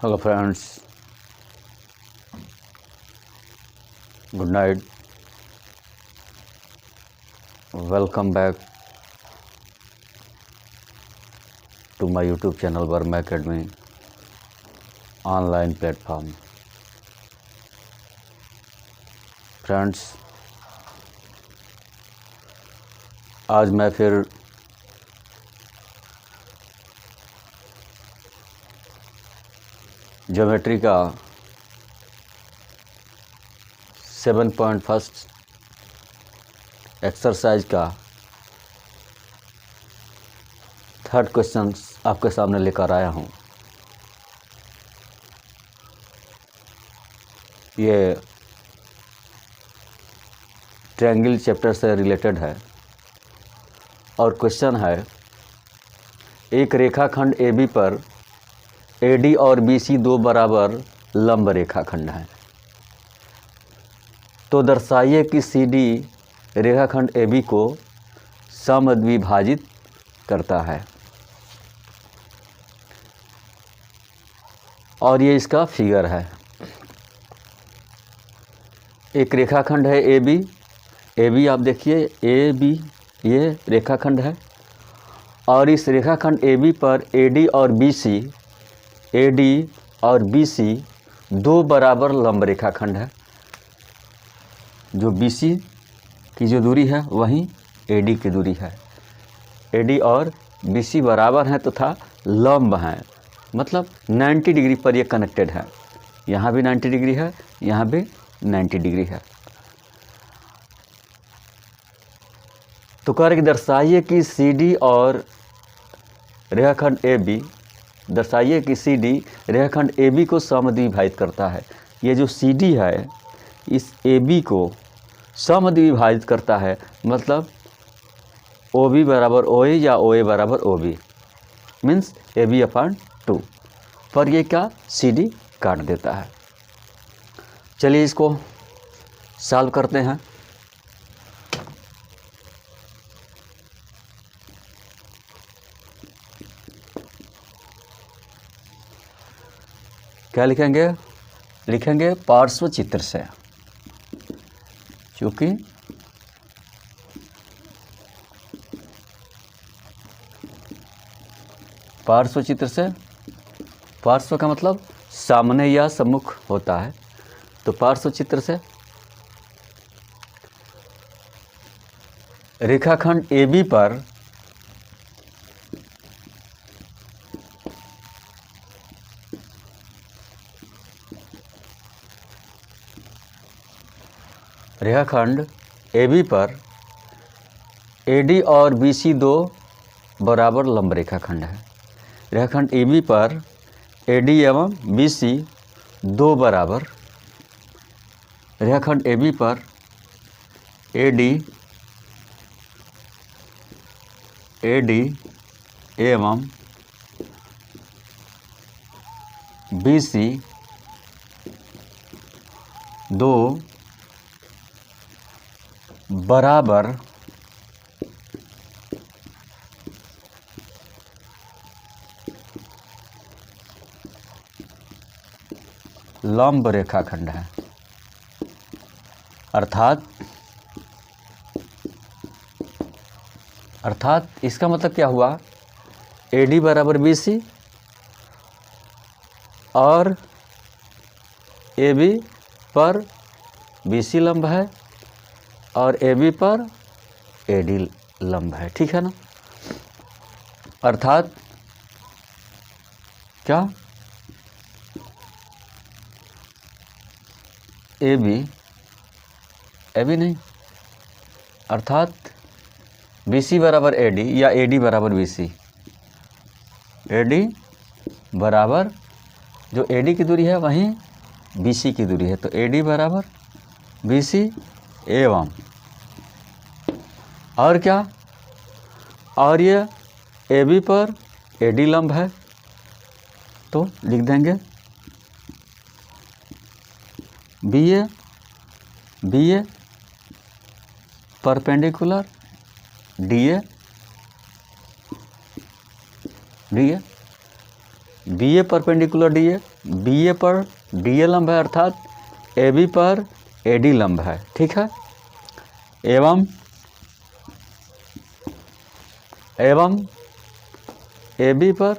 Hello friends, good night. Welcome back to my YouTube channel Verma Academy online platform. Friends, आज मैं फिर geometry का 7.1 exercise का third question आपके सामने लेकर आया हूँ। ये ट्रायंगल चैप्टर से रिलेटेड है और क्वेश्चन है, एक रेखाखंड AB पर AD और BC दो बराबर लंब रेखाखंड हैं, तो दर्शाइए कि CD रेखाखंड AB को समद्विभाजित करता है। और ये इसका फिगर है। एक रेखाखंड है AB आप देखिए AB ये रेखाखंड है और इस रेखाखंड AB पर AD और BC दो बराबर लंब रेखाखंड है। जो BC की जो दूरी है वहीं AD की दूरी है। AD और BC बराबर हैं तथा लंब हैं, मतलब 90 डिग्री पर ये कनेक्टेड है। यहाँ भी 90 डिग्री है, यहाँ भी 90 डिग्री है। तो कह रहे कि दर्शाइए कि CD और रेखाखंड AB, दर्शाइए कि CD रेखाखंड AB को समद्विभाजित करता है। ये जो CD है इस AB को समद्विभाजित करता है, मतलब OB बराबर OA या OA बराबर OB, मीन्स AB/2 पर ये क्या CD काट देता है। चलिए इसको सॉल्व करते हैं। क्या लिखेंगे पार्श्व चित्र से, क्योंकि पार्श्व चित्र से, पार्श्व का मतलब सामने या सम्मुख होता है, तो पार्श्व चित्र से रेखाखंड AB पर AD और BC दो बराबर लंब रेखाखंड है। रेखाखंड AB पर AD एवं BC दो बराबर, रेखाखंड AB पर AD एवं BC दो बराबर लंब रेखाखंड है। अर्थात इसका मतलब क्या हुआ, AD बराबर BC और AB पर BC लंब है और AB पर AD लंब है। ठीक है ना। अर्थात क्या, AB नहीं, अर्थात BC बराबर AD या AD बराबर BC, AD बराबर जो AD की दूरी है वहीं BC की दूरी है, तो AD बराबर BC एवं और क्या, और ये AB पर AD लंब है, तो लिख देंगे BA perpendicular DA B A perpendicular D A, B A पर डी ए लंब है अर्थात ए बी पर ए डी लंब है, ठीक है। एवं ए बी पर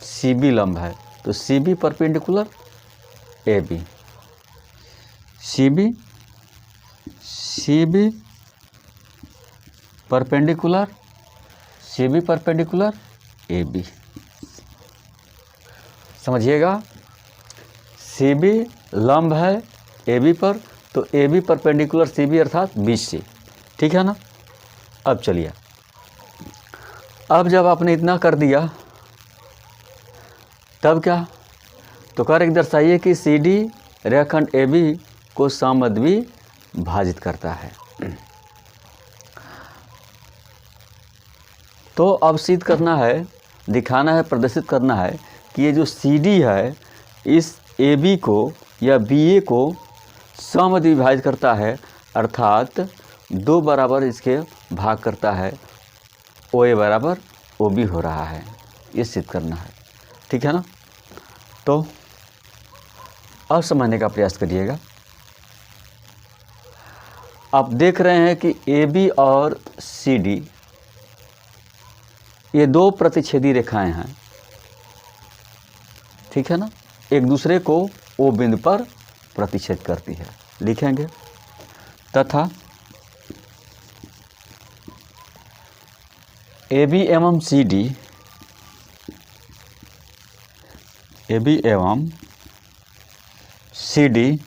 सी बी लंब है, तो C B perpendicular A B, C B perpendicular A B, समझिएगा। सी बी लंब है ए बी पर, तो A B perpendicular C B अर्थात बीच से, ठीक है ना। अब चलिए, अब जब आपने इतना कर दिया तब क्या, तो कार्य दर्शाइए कि सी डी रेखाखंड ए बी को समद्वि भाजित करता है। तो अब सिद्ध करना है, दिखाना है, प्रदर्शित करना है कि ये जो सी डी है इस ए बी को या बी ए को समद्वि विभाजित करता है, अर्थात 2 बराबर इसके भाग करता है, ओ ए बराबर ओ बी हो रहा है, ये सिद्ध करना है, ठीक है ना। तो अब समझने का प्रयास करिएगा। आप देख रहे हैं कि ए बी और सी डी ये 2 प्रतिच्छेदी रेखाएं हैं, ठीक है ना, एक दूसरे को ओ बिंदु पर प्रतिच्छेद करती है। लिखेंगे तथा ए बी एवं सी डी, ए बी एवं सी डी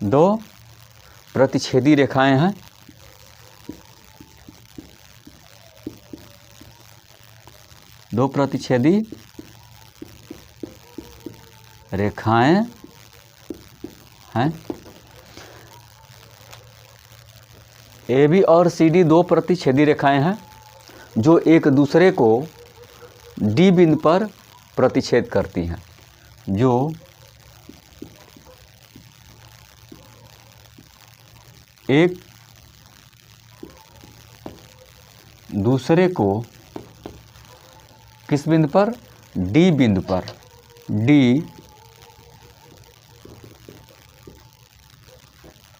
2 प्रतिच्छेदी रेखाएं हैं, दो प्रतिच्छेदी रेखाएं हैं। ए बी और सी डी 2 प्रतिच्छेदी रेखाएं हैं जो एक दूसरे को डी बिंदु पर प्रतिच्छेद करती हैं, जो एक दूसरे को किस बिंदु पर, डी बिंदु पर, डी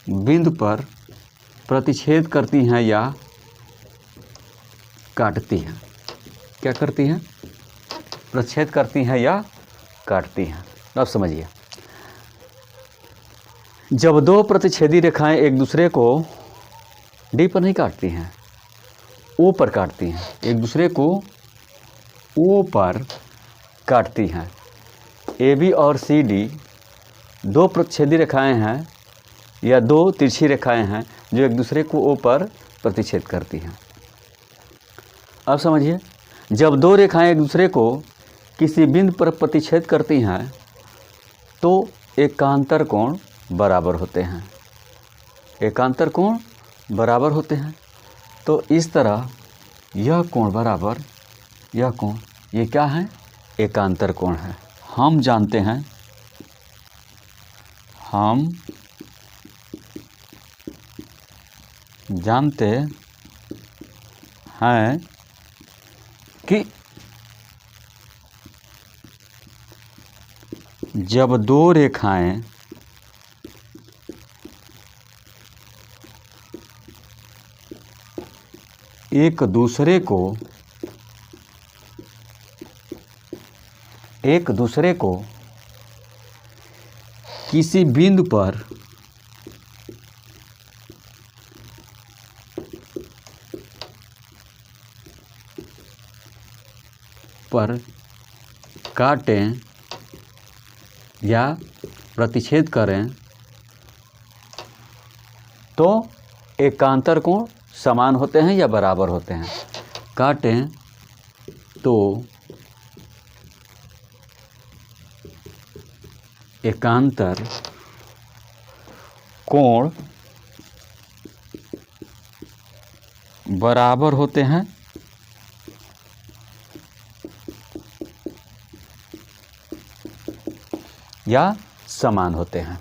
बिंदु पर प्रतिच्छेद करती हैं या काटती हैं। क्या करती हैं? प्रतिच्छेद करती हैं या काटती हैं। अब समझिए, जब 2 प्रतिच्छेदी रेखाएं एक दूसरे को डी पर नहीं काटती हैं, ओ पर काटती हैं, एक दूसरे को ओ पर काटती हैं। ए बी और सी डी 2 प्रतिच्छेदी रेखाएं हैं या 2 तिरछी रेखाएं हैं जो एक दूसरे को ओ पर प्रतिच्छेद करती हैं। अब समझिए, जब 2 रेखाएं एक दूसरे को किसी बिंदु पर प्रतिच्छेद करती हैं तो एकांतर कोण बराबर होते हैं। एकांतर कोण बराबर होते हैं। तो इस तरह यह कोण बराबर यह कोण, ये क्या है? एकांतर कोण है। हम जानते हैं, हम जानते हैं कि जब 2 रेखाएं एक दूसरे को किसी बिंदु पर काटें या प्रतिच्छेद करें तो एकांतर कोण समान होते हैं या बराबर होते हैं। काटें तो एकांतर कोण बराबर होते हैं या समान होते हैं।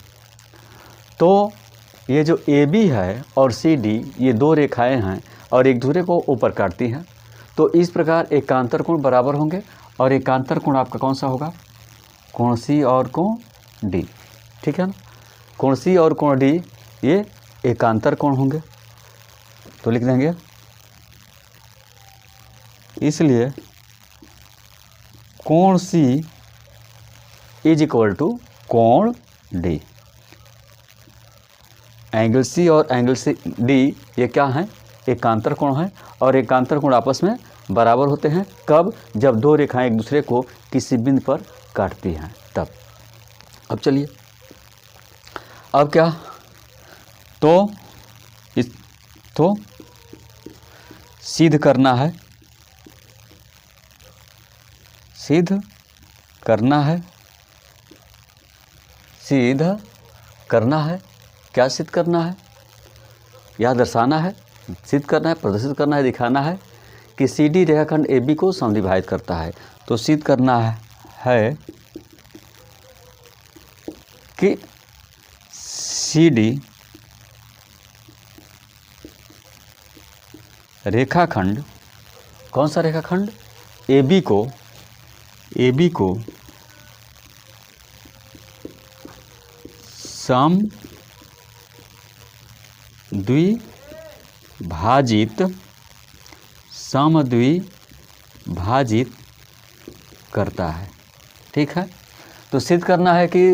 तो ये जो ए बी है और सी डी, ये 2 रेखाएं हैं और एक दूसरे को ऊपर काटती हैं, तो इस प्रकार एकांतर कोण बराबर होंगे और एकांतर कोण आपका कौन सा होगा, कोण सी और कोण डी, ठीक है ना। कोण सी और कोण डी ये एकांतर कोण होंगे, तो लिख देंगे इसलिए कोण सी इज इक्वल टू कोण डी। एंगल सी और एंगल सी डी ये क्या हैं, एकांतर कोण हैं और एकांतर कोण आपस में बराबर होते हैं कब, जब दो रेखाएं एक दूसरे को किसी बिंदु पर काटती हैं तब। अब चलिए अब क्या, तो सिद्ध करना है, सिद्ध करना है, सिद्ध करना है, क्या सिद्ध करना है, या दर्शाना है, सिद्ध करना है, प्रदर्शित करना है, दिखाना है कि सी डी रेखाखंड ए बी को समद्विभाजित करता है। तो सिद्ध करना है कि सी डी रेखाखंड, कौन सा रेखाखंड, ए बी को समद्विभाजित करता है, ठीक है। तो सिद्ध करना है कि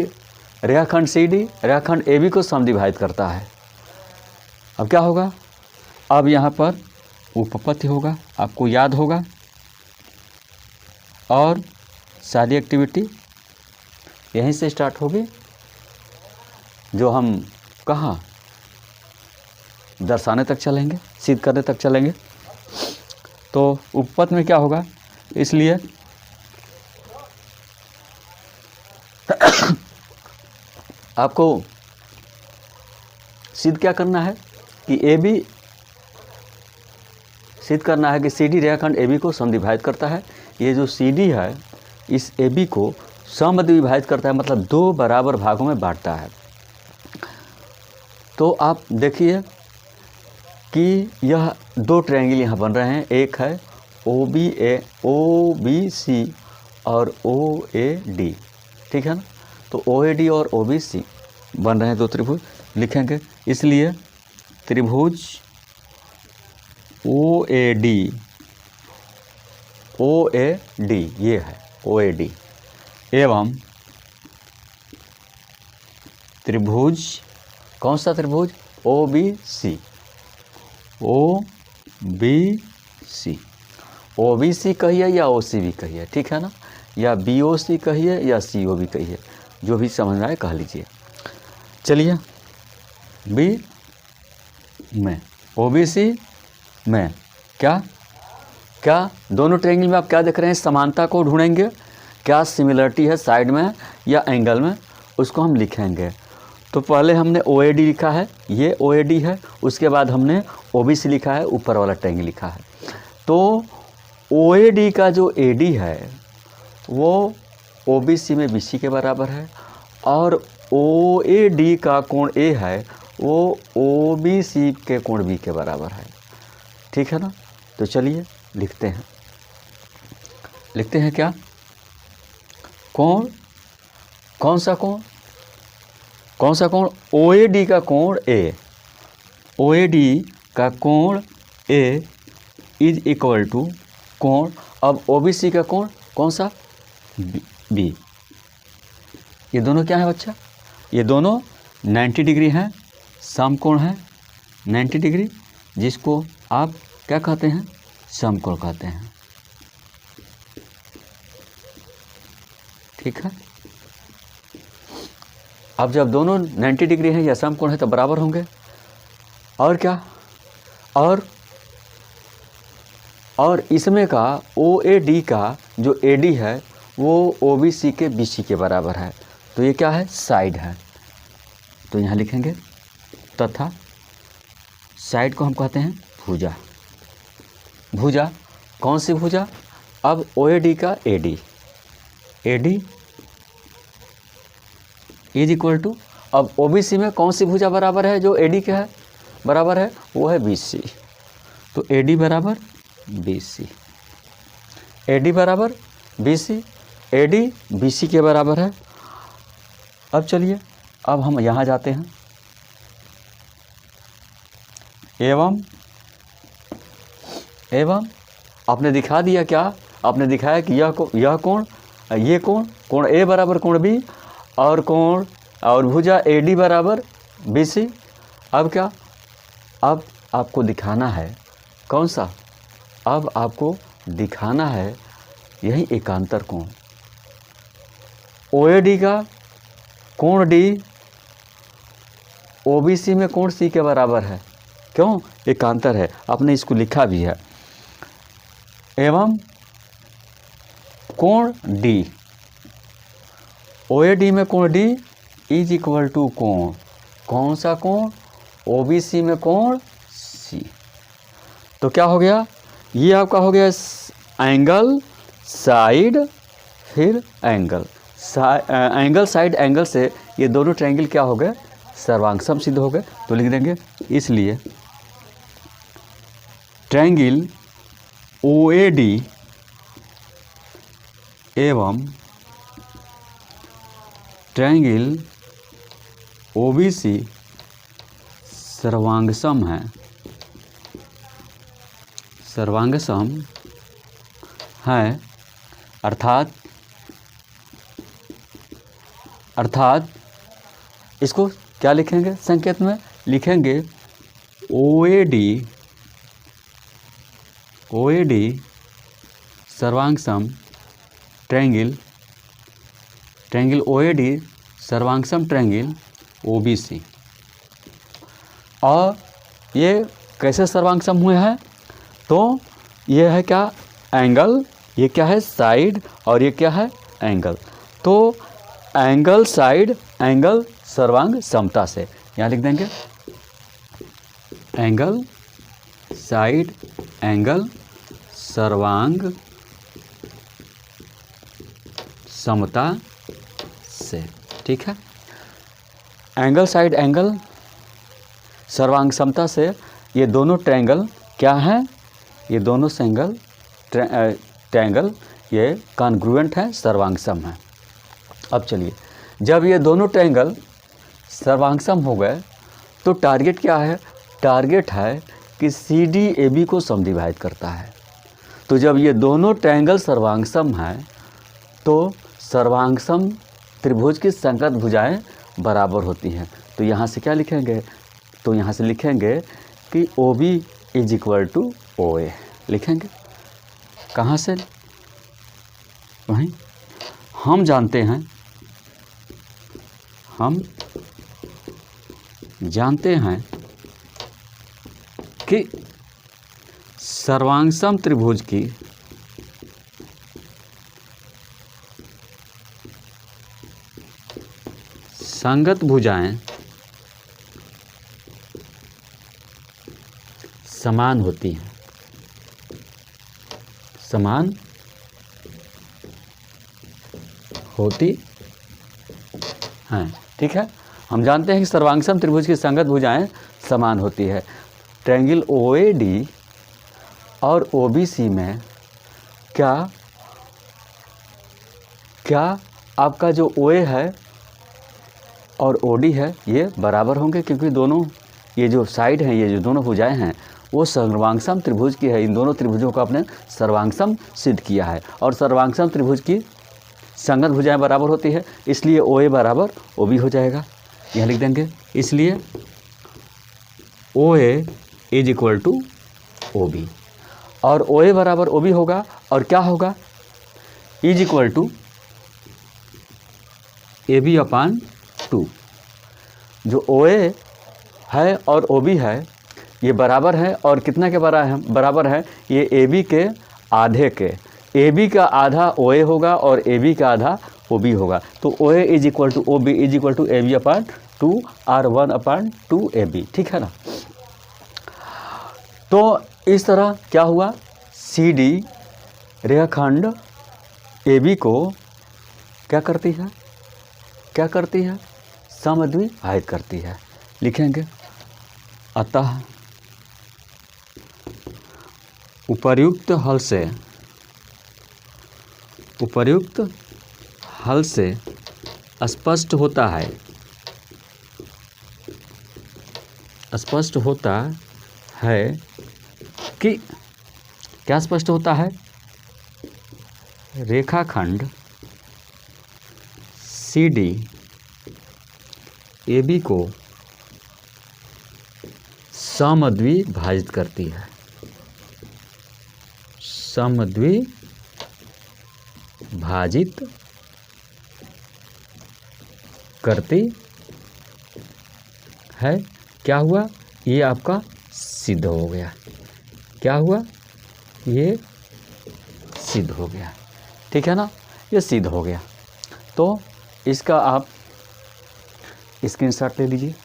रेखाखंड सी डी रेखाखंड ए बी को समद्विभाजित करता है। अब क्या होगा, अब यहाँ पर उपपत्ति होगा, आपको याद होगा, और सारी एक्टिविटी यहीं से स्टार्ट होगी, जो हम कहाँ दर्शाने तक चलेंगे, सिद्ध करने तक चलेंगे। तो उपपत्ति में क्या होगा, इसलिए आपको सिद्ध क्या करना है कि ए बी, सिद्ध करना है कि सी डी रेखाखंड ए बी को समद्विभाजित करता है। ये जो सी डी है इस ए बी को समद्विभाजित करता है, मतलब दो बराबर भागों में बांटता है। तो आप देखिए कि यह दो ट्रायंगल यहाँ बन रहे हैं, एक है ओ बी सी और ओ ए डी, ठीक है ना। तो ओ ए डी और ओ बी सी बन रहे हैं दो त्रिभुज, लिखेंगे इसलिए त्रिभुज ओ ए डी ये है ओ ए डी, एवं त्रिभुज, कौन सा त्रिभुज, ओ बी सी कहिए या ओ सी भी कहिए, ठीक है ना, या बी ओ सी कहिए या सी ओ भी कहिए, जो भी समझ में आए कह लीजिए। चलिए बी में ओ बी सी में क्या दोनों ट्रायंगल में आप क्या देख रहे हैं, समानता को ढूंढेंगे, क्या सिमिलरिटी है साइड में या एंगल में, उसको हम लिखेंगे। तो पहले हमने ओ ए डी लिखा है, ये ओ ए डी है, उसके बाद हमने ओ बी सी लिखा है, ऊपर वाला ट्रायंगल लिखा है। तो ओ ए डी का जो ए डी है वो ओ बी सी में बी सी के बराबर है, और ओ ए डी का कोण ए है वो ओ बी सी के कोण बी के बराबर है, ठीक है ना। तो चलिए लिखते हैं क्या, कोण, कौन सा कोण, ओ ए डी का कोण ए, ओ ए डी का कोण ए इज इक्वल टू कोण, अब ओ बी सी का कोण कौन सा, बी। ये दोनों क्या है बच्चा, ये दोनों 90 डिग्री हैं, समकोण है 90 डिग्री, जिसको आप क्या कहते हैं, समकोण कहते हैं, ठीक है। अब जब दोनों 90 डिग्री हैं या समकोण है तो बराबर होंगे, और क्या, और इसमें का ओ ए डी का जो ए डी है वो ओ बी सी के बी सी के बराबर है, तो ये क्या है, साइड है। तो यहाँ लिखेंगे तथा साइड को हम कहते हैं भुजा। भुजा कौन सी भुजा, अब ओ ए डी का A D is equal to, अब ओ बी सी में कौन सी भुजा बराबर है, जो ए डी के है बराबर है, वो है बी सी। तो ए डी बराबर बी सी, AD बराबर BC, AD BC के बराबर है। अब चलिए, अब हम यहाँ जाते हैं। एवं आपने दिखा दिया क्या, आपने दिखाया कि यह कोण, ये कोण A बराबर कोण B और भुजा AD बराबर BC। अब क्या, अब आपको दिखाना है कौन सा, अब आपको दिखाना है यही एकांतर कोण। OAD का कोण D OBC में कोण C के बराबर है, क्यों, एकांतर है, आपने इसको लिखा भी है। एवं कोण D, OAD में कोण D इज इक्वल टू कोण, कौन सा कोण, OBC में कोण C। तो क्या हो गया, ये आपका हो गया एंगल साइड, फिर एंगल साइड एंगल से ये दोनों ट्रायंगल क्या हो गए, सर्वांगसम सिद्ध हो गए। तो लिख देंगे, इसलिए ट्रायंगल OAD एवं ट्रायंगल OBC सर्वांगसम है, सर्वांगसम है, अर्थात इसको क्या लिखेंगे, संकेत में लिखेंगे OAD सर्वांगसम ट्रायंगल OAD सर्वांगसम ट्रायंगल OBC। और ये कैसे सर्वांगसम हुए हैं, तो ये है क्या, एंगल, ये क्या है साइड, और ये क्या है एंगल। तो एंगल साइड एंगल सर्वांग समता से, यहाँ लिख देंगे एंगल साइड एंगल सर्वांग समता से, ठीक है। एंगल साइड एंगल सर्वांग समता से ये दोनों ट्रायंगल क्या हैं, ये दोनों सेंगल ट्रायंगल ये कॉन्ग्रुएंट हैं, सर्वांगसम हैं। अब चलिए, जब ये दोनों ट्रायंगल सर्वांगसम हो गए तो टारगेट क्या है, टारगेट है कि CD AB को समद्विभाजित करता है। तो जब ये दोनों ट्रायंगल सर्वांगसम हैं तो सर्वांगसम त्रिभुज की संगत भुजाएं बराबर होती हैं। तो यहाँ से क्या लिखेंगे, तो यहाँ से लिखेंगे कि OB is equal to OA, लिखेंगे कहाँ से, वहीं हम जानते हैं कि सर्वांगसम त्रिभुज की संगत भुजाएं समान होती हैं, समान होती हैं, ठीक है। हम जानते हैं कि सर्वांगसम त्रिभुज की संगत भुजाएं समान होती है। ट्रायंगल OAD और OBC में क्या आपका जो OA है और OD है ये बराबर होंगे, क्योंकि दोनों ये जो साइड हैं, ये जो दोनों भुजाएं हैं वो सर्वांगसम त्रिभुज की है। इन दोनों त्रिभुजों को आपने सर्वांगसम सिद्ध किया है, और सर्वांगसम त्रिभुज की संगत भुजाएं बराबर होती है, इसलिए OA बराबर OB हो जाएगा, यह लिख देंगे। इसलिए OA is equal to OB, और OA बराबर OB होगा, और क्या होगा, is equal to AB upon 2। जो OA है और OB है ये बराबर है, और कितना के बराबर है, ये AB के आधे के, AB का आधा OA होगा और AB का आधा OB होगा। तो OA is equal to OB is equal to AB upon 2 R1 upon 2 AB, ठीक है ना। तो इस तरह क्या हुआ, CD रेखाखंड AB को क्या करती है, समद्विभाजित करती है, लिखेंगे। अतः उपर्युक्त हल से उपर्युक्त हल से स्पष्ट होता है कि क्या स्पष्ट होता है? रेखाखंड CD AB को समद्विभाजित करती है। समद्विभाजित करती है। क्या हुआ? ये आपका सिद्ध हो गया। क्या हुआ? ये सिद्ध हो गया। ठीक है ना, ये सिद्ध हो गया। तो इसका आप स्क्रीनशॉट ले लीजिए।